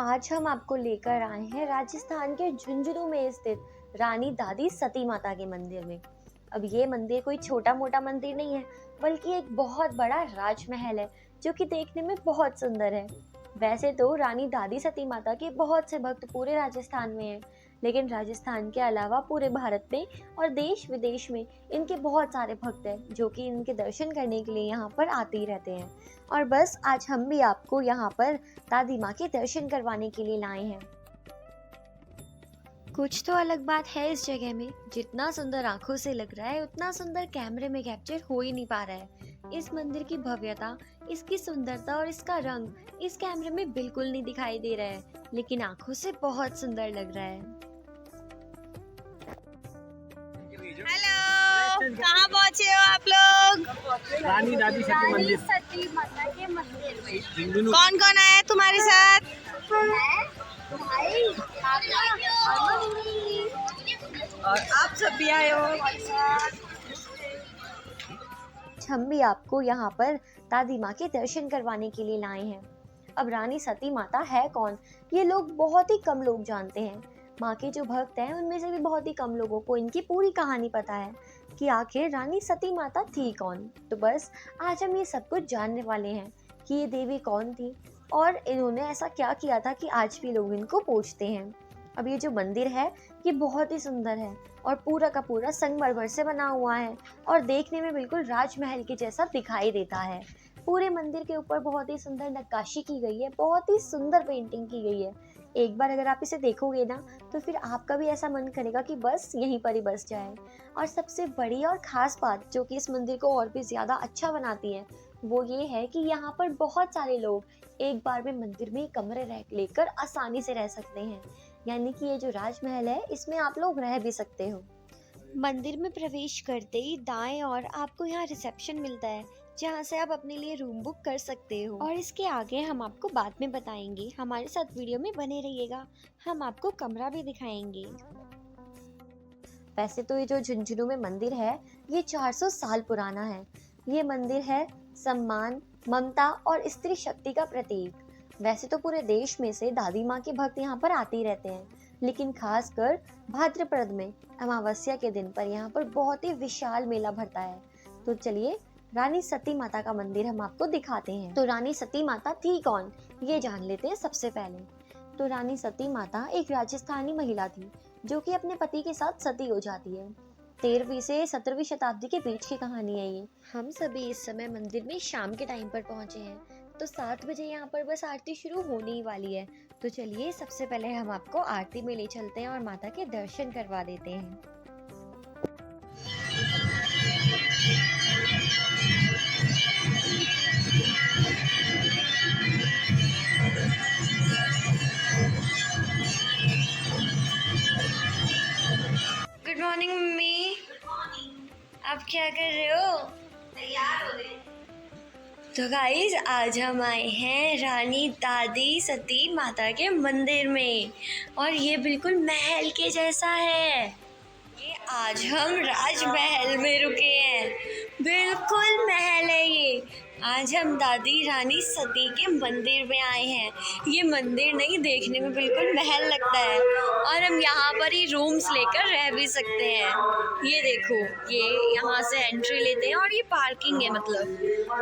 आज हम आपको लेकर आए हैं राजस्थान के झुंझुनू में स्थित रानी दादी सती माता के मंदिर में। अब ये मंदिर कोई छोटा मोटा मंदिर नहीं है, बल्कि एक बहुत बड़ा राजमहल है जो कि देखने में बहुत सुंदर है। वैसे तो रानी दादी सती माता के बहुत से भक्त पूरे राजस्थान में हैं, लेकिन राजस्थान के अलावा पूरे भारत में और देश विदेश में इनके बहुत सारे भक्त हैं जो कि इनके दर्शन करने के लिए यहाँ पर आते ही रहते हैं। और बस आज हम भी आपको यहाँ पर दादी माँ के दर्शन करवाने के लिए लाए हैं। कुछ तो अलग बात है इस जगह में, जितना सुंदर आंखों से लग रहा है उतना सुंदर कैमरे में कैप्चर हो ही नहीं पा रहा है। इस मंदिर की भव्यता, इसकी सुंदरता और इसका रंग इस कैमरे में बिल्कुल नहीं दिखाई दे रहा है, लेकिन आंखों से बहुत सुंदर लग रहा है। हेलो, कहाँ पहुँचे हो आप लोग? रानी दादी सती मंदिर। सती माता के मंदिर में कौन कौन आया है तुम्हारे साथ? और आप सब भी आए हो। हम भी आपको यहाँ पर दादी माँ के दर्शन करवाने के लिए लाए हैं। अब रानी सती माता है कौन, ये लोग बहुत ही कम लोग जानते हैं। माँ के जो भक्त हैं उनमें से भी बहुत ही कम लोगों को इनकी पूरी कहानी पता है कि आखिर रानी सती माता थी कौन। तो बस आज हम ये सब कुछ जानने वाले हैं कि ये देवी कौन थी और इन्होंने ऐसा क्या किया था कि आज भी लोग इनको पूजते हैं। अब ये जो मंदिर है ये बहुत ही सुंदर है और पूरा का पूरा संगमरमर से बना हुआ है और देखने में बिल्कुल राजमहल के जैसा दिखाई देता है। पूरे मंदिर के ऊपर बहुत ही सुंदर नक्काशी की गई है, बहुत ही सुंदर पेंटिंग की गई है। एक बार अगर आप इसे देखोगे ना तो फिर आपका भी ऐसा मन करेगा कि बस यहीं पर ही बस जाए। और सबसे बड़ी और ख़ास बात जो कि इस मंदिर को और भी ज़्यादा अच्छा बनाती है वो ये है कि यहाँ पर बहुत सारे लोग एक बार में मंदिर में कमरे लेकर आसानी से रह सकते हैं। यानी कि ये जो राजमहल है इसमें आप लोग रह भी सकते हो। मंदिर में प्रवेश करते ही दाएं और आपको यहाँ रिसेप्शन मिलता है जहाँ से आप अपने लिए रूम बुक कर सकते हो। और इसके आगे हम आपको बाद में बताएंगे, हमारे साथ वीडियो में बने रहिएगा, हम आपको कमरा भी दिखाएंगे। वैसे तो ये जो झुंझुनू में मंदिर है ये 400 साल पुराना है। ये मंदिर है सम्मान, ममता और स्त्री शक्ति का प्रतीक। वैसे तो पूरे देश में से दादी माँ के भक्त यहाँ पर आते ही रहते हैं, लेकिन खासकर भाद्रपद में अमावस्या के दिन पर यहाँ पर बहुत ही विशाल मेला भरता है। तो चलिए रानी सती माता का मंदिर हम आपको दिखाते हैं। तो रानी सती माता थी कौन ये जान लेते हैं सबसे पहले। तो रानी सती माता एक राजस्थानी महिला थी जो कि अपने पति के साथ सती हो जाती है। 13वीं से 17वीं शताब्दी के बीच की कहानी है ये। हम सभी इस समय मंदिर में शाम के टाइम पर पहुंचे हैं, तो 7 बजे यहाँ पर बस आरती शुरू होने ही वाली है। तो चलिए सबसे पहले हम आपको आरती में ले चलते हैं और माता के दर्शन करवा देते हैं। गुड मॉर्निंग मम्मी, आप क्या कर रहे हो? तैयार हो गए? तो गाइस आज हम आए हैं रानी दादी सती माता के मंदिर में और ये बिल्कुल महल के जैसा है। ये आज हम राजमहल में रुके हैं, बिल्कुल महल है ये। आज हम दादी रानी सती के मंदिर में आए हैं। ये मंदिर नहीं, देखने में बिल्कुल महल लगता है और हम यहाँ पर ही रूम्स लेकर रह भी सकते हैं। ये देखो, ये यहाँ से एंट्री लेते हैं और ये पार्किंग है मतलब।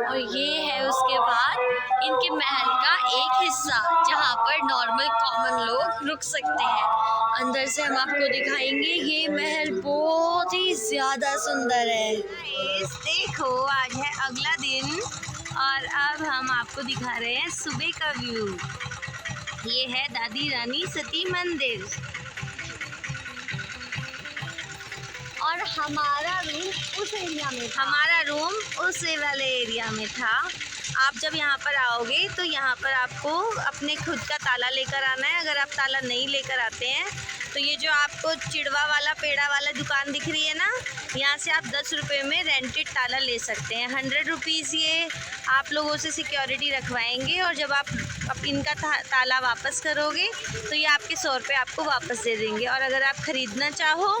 और ये है उसके बाद इनके महल का एक हिस्सा जहाँ पर नॉर्मल कॉमन लोग रुक सकते हैं। अंदर से हम आपको दिखाएंगे। ये महल बहुत ही ज़्यादा सुंदर है। देखो आज है अगला दिन और अब हम आपको दिखा रहे हैं सुबह का व्यू। ये है दादी रानी सती मंदिर और हमारा रूम उस एरिया में था। हमारा रूम उस वाले एरिया में था। आप जब यहाँ पर आओगे तो यहाँ पर आपको अपने खुद का ताला लेकर आना है। अगर आप ताला नहीं लेकर आते हैं तो ये जो आपको चिड़वा वाला पेड़ा वाला दुकान दिख रही है ना, यहाँ से आप 10 रुपये में रेंटेड ताला ले सकते हैं। 100 रुपीज़ ये आप लोगों से सिक्योरिटी रखवाएंगे और जब आप इनका ताला वापस करोगे तो ये आपके 100 रुपये आपको वापस दे देंगे। और अगर आप ख़रीदना चाहो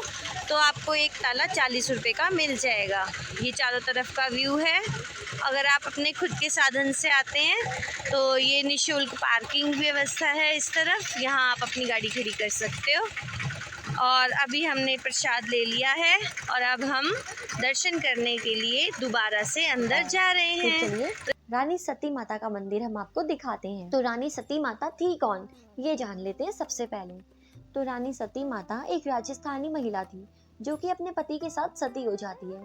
तो आपको एक ताला 40 रुपये का मिल जाएगा। ये चारों तरफ का व्यू है अगर आप अपने खुद के साधन से आते हैं तो ये निःशुल्क पार्किंग व्यवस्था है इस तरफ, यहाँ आप अपनी गाड़ी खड़ी कर सकते हो। और अभी हमने प्रसाद ले लिया है और अब हम दर्शन करने के लिए दोबारा से अंदर जा रहे तो हैं। चलिए रानी सती माता का मंदिर हम आपको दिखाते हैं। तो रानी सती माता थी कौन, ये जान लेते हैं सबसे पहले। तो रानी सती माता एक राजस्थानी महिला थी जो कि अपने पति के साथ सती हो जाती है।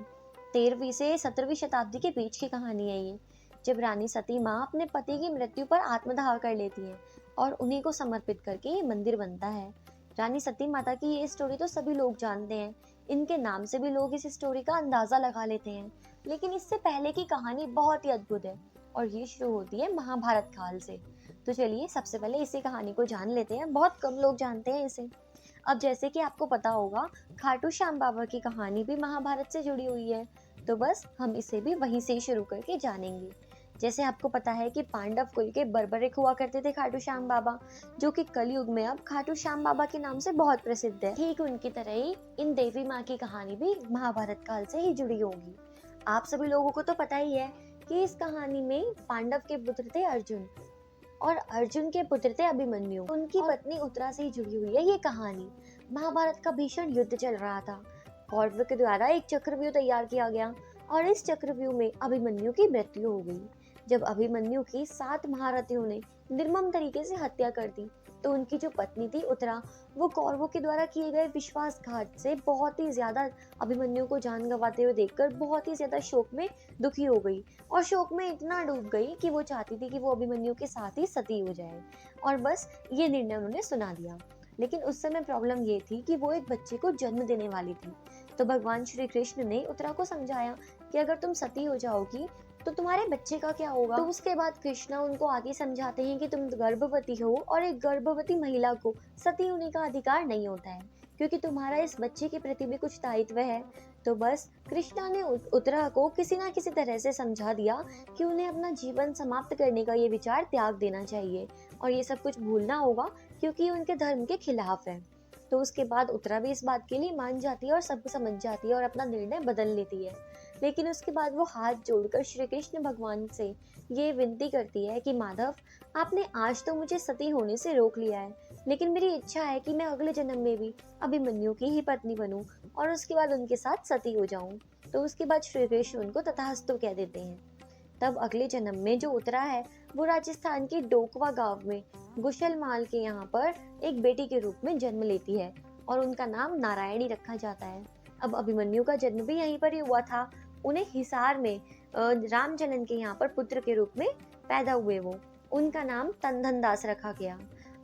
13वीं से 17वीं शताब्दी के बीच की कहानी है ये, जब रानी सती माँ अपने पति की मृत्यु पर आत्मदाह कर लेती है और उन्हीं को समर्पित करके ये मंदिर बनता है। रानी सती माता की ये स्टोरी तो सभी लोग जानते हैं, इनके नाम से भी लोग इस स्टोरी का अंदाजा लगा लेते हैं। लेकिन इससे पहले की कहानी बहुत ही अद्भुत है और ये शुरू होती है महाभारत काल से। तो चलिए सबसे पहले इसी कहानी को जान लेते हैं, बहुत कम लोग जानते हैं इसे। अब जैसे कि आपको पता होगा, खाटू श्याम बाबा की कहानी भी महाभारत से जुड़ी हुई है, तो बस हम इसे भी वहीं से ही शुरू करके जानेंगे। जैसे आपको पता है कि पांडव कुल के बर्बरिक हुआ करते थे खाटू श्याम बाबा, जो कि कलयुग में अब खाटू श्याम बाबा के नाम से बहुत प्रसिद्ध है। ठीक उनकी तरह ही इन देवी माँ की कहानी भी महाभारत काल से ही जुड़ी होगी। आप सभी लोगों को तो पता ही है कि इस कहानी में पांडव के पुत्र थे अर्जुन और अर्जुन के पुत्र थे अभिमन्यु। उनकी पत्नी उत्तरा से ही जुड़ी हुई है ये कहानी। महाभारत का भीषण युद्ध चल रहा था। कौरवों के द्वारा एक चक्रव्यूह तैयार किया गया और इस चक्रव्यूह में अभिमन्यु की मृत्यु हो गई। जब अभिमन्यु की 7 महारथियों ने निर्मम तरीके से हत्या कर दी, तो उनकी जो पत्नी थी उत्तरा, वो कौरवों के द्वारा किए गए विश्वासघात से बहुत ही ज्यादा अभिमन्यु को जान गंवाते हुए देखकर बहुत ही ज्यादा शोक में दुखी हो गई और शोक में इतना डूब गई कि वो चाहती थी कि वो अभिमन्यु के साथ ही सती हो जाए और बस ये निर्णय उन्होंने सुना दिया। लेकिन उस समय प्रॉब्लम ये थी कि वो एक बच्चे को जन्म देने वाली थी। तो भगवान श्री कृष्ण ने उत्तरा को समझाया कि अगर तुम सती हो जाओगी तो तुम्हारे बच्चे का क्या होगा। तो उसके बाद कृष्णा उनको आगे समझाते हैं कि तुम गर्भवती हो और एक गर्भवती महिला को सती होने का अधिकार नहीं होता है, क्योंकि तुम्हारा इस बच्चे के प्रति भी कुछ दायित्व है। तो बस कृष्णा ने उत्तरा को किसी ना किसी तरह से समझा दिया कि उन्हें अपना जीवन समाप्त करने का ये विचार त्याग देना चाहिए और ये सब कुछ भूलना होगा, क्योंकि ये उनके धर्म के खिलाफ है। तो उसके बाद उत्तरा भी इस बात के लिए मान जाती है और सब समझ जाती है और अपना निर्णय बदल लेती है। लेकिन उसके बाद वो हाथ जोड़कर श्री कृष्ण भगवान से ये विनती करती है कि माधव, आपने आज तो मुझे सती होने से रोक लिया है, लेकिन मेरी इच्छा है कि मैं अगले जन्म में भी अभिमन्यु की ही पत्नी बनूं और उसके बाद उनके साथ सती हो जाऊं। तो उसके बाद श्री कृष्ण उनको तथास्तु कह देते हैं। तब अगले जन्म में जो उत्तरा है वो राजस्थान के डोकवा गांव में गुशलमाल के यहाँ पर एक बेटी के रूप में जन्म लेती है और उनका नाम नारायणी रखा जाता है। अब अभिमन्यु का जन्म भी यहीं पर ही हुआ था। उन्हें हिसार में रामचलन के यहाँ पर पुत्र के रूप में पैदा हुए वो, उनका नाम तनधन दास रखा गया।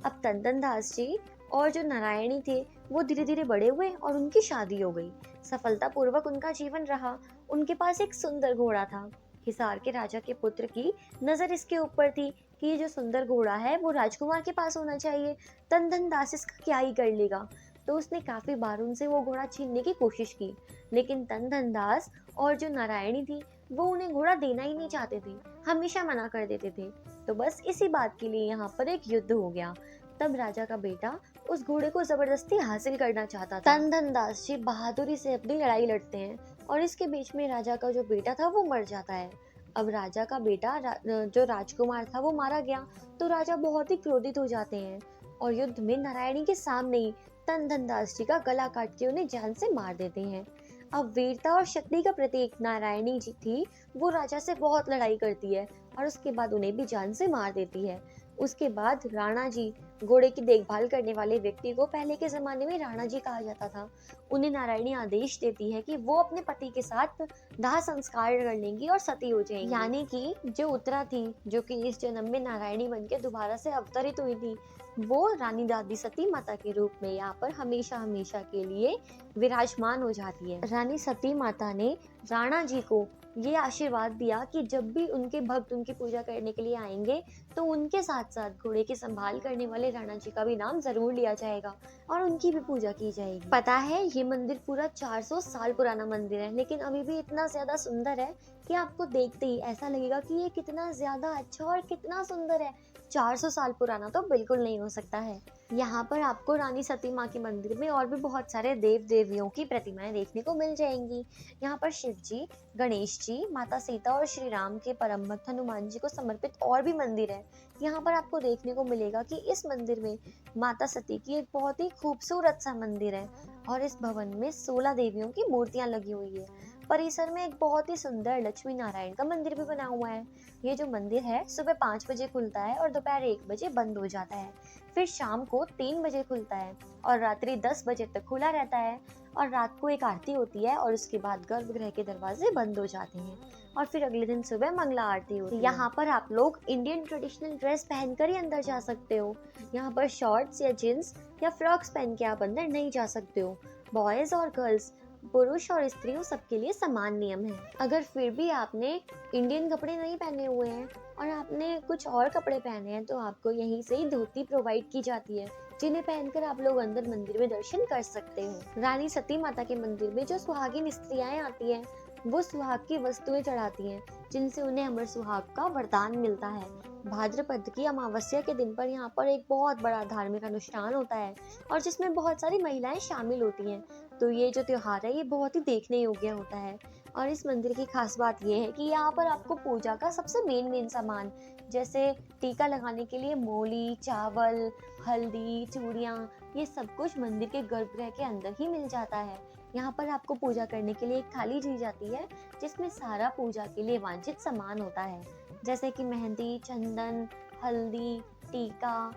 अब तनधन दास जी और जो नारायणी थे वो धीरे धीरे बड़े हुए और उनकी शादी हो गई। सफलता पूर्वक उनका जीवन रहा। उनके पास एक सुंदर घोड़ा था। हिसार के राजा के पुत्र की नजर इसके ऊपर थी कि ये जो सुंदर घोड़ा है वो राजकुमार के पास होना चाहिए, तनधन दास इसका क्या ही कर लेगा। तो उसने काफी बार उनसे वो घोड़ा छीनने की कोशिश की, लेकिन तनधन दास और जो नारायणी थी वो उन्हें घोड़ा देना ही नहीं चाहते थे, हमेशा मना कर देते थे। तो बस इसी बात के लिए यहाँ पर एक युद्ध हो गया। तब राजा का बेटा उस घोड़े को जबरदस्ती हासिल करना चाहता था। तनधन दास जी बहादुरी से अपनी लड़ाई लड़ते हैं और इसके बीच में राजा का जो बेटा था वो मर जाता है। अब राजा का बेटा जो राजकुमार था वो मारा गया, तो राजा बहुत ही क्रोधित हो जाते हैं और युद्ध में नारायणी के सामने ही तनधन दास जी का गला काट के उन्हें जान से मार देते हैं। अब वीरता और शक्ति का प्रतीक नारायणी जी थी, वो राजा से बहुत लड़ाई करती है और उसके बाद उन्हें भी जान से मार देती है। उसके बाद राणा जी, घोड़े की देखभाल करने वाले व्यक्ति को पहले के जमाने में राणा जी कहा जाता था, उन्हें नारायणी आदेश देती है कि वो अपने पति के साथ दाह संस्कार कर लेंगी और सती हो जाएंगी। यानी कि जो उत्तरा थी, जो कि इस जन्म में नारायणी बनके दोबारा से अवतरित हुई थी, वो रानी दादी सती माता के रूप में यहाँ पर हमेशा हमेशा के लिए विराजमान हो जाती है। रानी सती माता ने राणा जी को ये आशीर्वाद दिया कि जब भी उनके भक्त उनकी पूजा करने के लिए आएंगे तो उनके साथ साथ घोड़े की संभाल करने वाले राणा जी का भी नाम जरूर लिया जाएगा और उनकी भी पूजा की जाएगी। पता है ये मंदिर पूरा 400 साल पुराना मंदिर है, लेकिन अभी भी इतना ज्यादा सुंदर है कि आपको देखते ही ऐसा लगेगा कि ये कितना ज्यादा अच्छा और कितना सुंदर है। 400 साल पुराना तो बिल्कुल नहीं हो सकता है। यहाँ पर आपको रानी सती माँ के मंदिर में और भी बहुत सारे देव देवियों की प्रतिमाएं देखने को मिल जाएंगी। यहाँ पर शिव जी, गणेश जी, माता सीता और श्री राम के परम भक्त हनुमान जी को समर्पित और भी मंदिर है। यहाँ पर आपको देखने को मिलेगा कि इस मंदिर में माता सती की एक बहुत ही खूबसूरत सा मंदिर है और इस भवन में 16 देवियों की मूर्तियां लगी हुई है। परिसर में एक बहुत ही सुंदर लक्ष्मी नारायण का मंदिर भी बना हुआ है। ये जो मंदिर है सुबह 5 बजे खुलता है और दोपहर 1 बजे बंद हो जाता है। फिर शाम को 3 बजे खुलता है और रात्रि 10 बजे तक खुला रहता है और रात को एक आरती होती है और उसके बाद गर्भगृह के दरवाजे बंद हो जाते हैं और फिर अगले दिन सुबह मंगला आरती होती है। यहाँ पर आप लोग इंडियन ट्रेडिशनल ड्रेस पहनकर ही अंदर जा सकते हो। यहाँ पर शॉर्ट्स या जींस या फ्रॉक्स पहन के आप अंदर नहीं जा सकते हो। बॉयज और गर्ल्स, पुरुष और स्त्रियों सबके लिए समान नियम है। अगर फिर भी आपने इंडियन कपड़े नहीं पहने हुए हैं और आपने कुछ और कपड़े पहने हैं तो आपको यहीं से ही धोती प्रोवाइड की जाती है, जिन्हें पहनकर आप लोग अंदर मंदिर में दर्शन कर सकते हो। रानी सती माता के मंदिर में जो सुहागिन स्त्रियां आती हैं वो सुहाग की वस्तुएं चढ़ाती हैं, जिनसे उन्हें अमर सुहाग का वरदान मिलता है। भाद्रपद की अमावस्या के दिन पर यहाँ पर एक बहुत बड़ा धार्मिक अनुष्ठान होता है और जिसमें बहुत सारी महिलाएं शामिल होती हैं। तो ये जो त्योहार है ये बहुत ही देखने योग्य होता है। और इस मंदिर की खास बात ये है कि यहाँ पर आपको पूजा का सबसे मेन सामान जैसे टीका लगाने के लिए मोली, चावल, हल्दी, चूड़ियाँ, ये सब कुछ मंदिर के गर्भगृह के अंदर ही मिल जाता है। यहाँ पर आपको पूजा करने के लिए एक थाली दी जाती है जिसमें सारा पूजा के लिए वांछित सामान होता है, जैसे कि मेहंदी, चंदन, हल्दी, टीका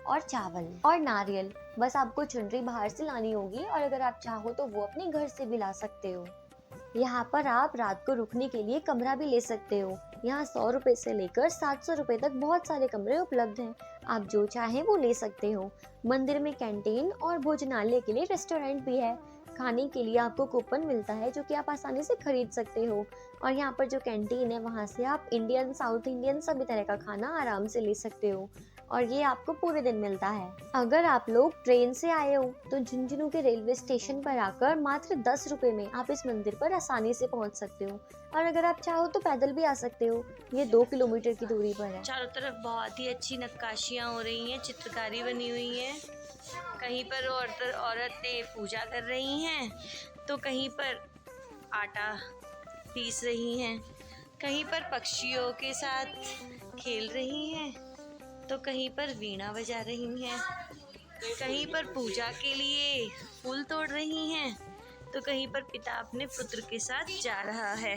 और चावल और नारियल। बस आपको चुनरी बाहर से लानी होगी और अगर आप चाहो तो वो अपने घर से भी ला सकते हो। यहाँ पर आप रात को रुकने के लिए कमरा भी ले सकते हो। यहाँ 100 रुपए से लेकर 700 रुपए तक बहुत सारे कमरे उपलब्ध हैं। आप जो चाहें वो ले सकते हो। मंदिर में कैंटीन और भोजनालय के लिए रेस्टोरेंट भी है। खाने के लिए आपको कूपन मिलता है जो कि आप आसानी से खरीद सकते हो और यहाँ पर जो कैंटीन है वहाँ से आप इंडियन, साउथ इंडियन सभी तरह का खाना आराम से ले सकते हो और ये आपको पूरे दिन मिलता है। अगर आप लोग ट्रेन से आए हो तो झुंझुनू के रेलवे स्टेशन पर आकर मात्र 10 रुपए में आप इस मंदिर पर आसानी से पहुंच सकते हो और अगर आप चाहो तो पैदल भी आ सकते हो। ये 2 किलोमीटर की दूरी पर है। चारों तरफ बहुत ही अच्छी नक्काशियाँ हो रही हैं, चित्रकारी बनी हुई है। कहीं पर औरतें पूजा कर रही हैं तो कहीं पर आटा पीस रही हैं, कहीं पर पक्षियों के साथ खेल रही हैं तो कहीं पर वीणा बजा रही हैं, कहीं पर पूजा के लिए फूल तोड़ रही हैं तो कहीं पर पिता अपने पुत्र के साथ जा रहा है।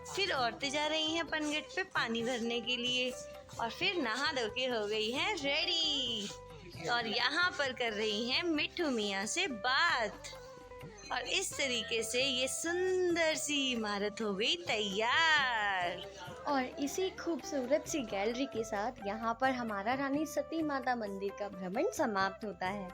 फिर औरतें जा रही हैं पनघट पे पानी भरने के लिए और फिर नहा धो के हो गई हैं रेडी और यहाँ पर कर रही हैं मिट्ठू मियाँ से बात और इस तरीके से ये सुंदर सी इमारत हो गई तैयार। और इसी खूबसूरत सी गैलरी के साथ यहाँ पर हमारा रानी सती माता मंदिर का भ्रमण समाप्त होता है।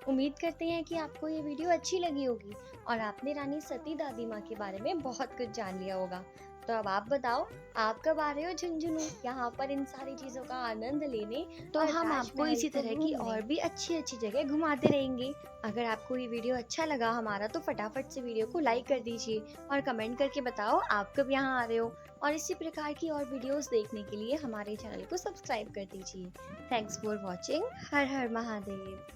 उम्मीद करते हैं कि आपको ये वीडियो अच्छी लगी होगी और आपने रानी सती दादी माँ के बारे में बहुत कुछ जान लिया होगा। तो अब आप बताओ, आप कब आ रहे हो झुंझुनू यहाँ पर इन सारी चीज़ों का आनंद लेने? तो हम आपको इसी तरह की और भी अच्छी अच्छी जगह घुमाते रहेंगे। अगर आपको ये वीडियो अच्छा लगा हमारा तो फटाफट से वीडियो को लाइक कर दीजिए और कमेंट करके बताओ आप कब यहाँ आ रहे हो और इसी प्रकार की और वीडियोस देखने के लिए हमारे चैनल को सब्सक्राइब कर दीजिए। Thanks for watching. Her her Mahadev.